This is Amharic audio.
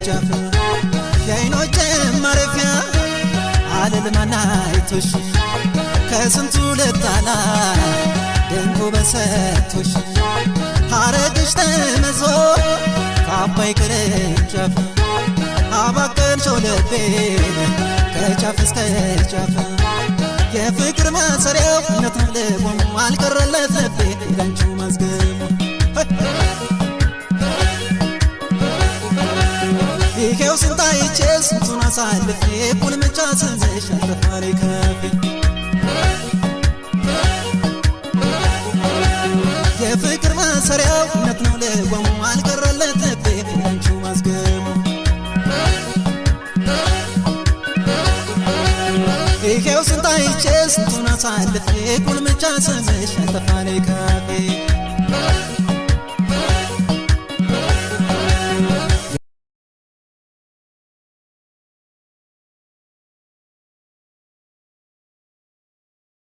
ጃፍ የአይኖቼ ማረፊያ አልልማናይቶሽ ከስንቱ ልጣላ ደንጎ በሰቶሽ ሐረግሽ ተመዞ ከአባይ ቅርንጫፍ አባቀልሽው ልቤን ከጫፍ እስከ ጫፍ የፍቅር ማሰሪያው እውነት ነው ልቦም አልቀረለት ልቤ ላንቺው ማዝገሙ ይሄው ስንታይቼ ስንቱን አሳልፌ ቁልምጫ ስንዝሽ አልጠፋሪ ከፌ የፍቅር ማሰሪያው እውነት ነው ልቦም አልቀረለት ልቤ ላንቺው ማዝገሙ ይሄው ስንታይቼ ስንቱን አሳልፌ ቁልምጫ ስንዝሽ አልጠፋሪ ከፌ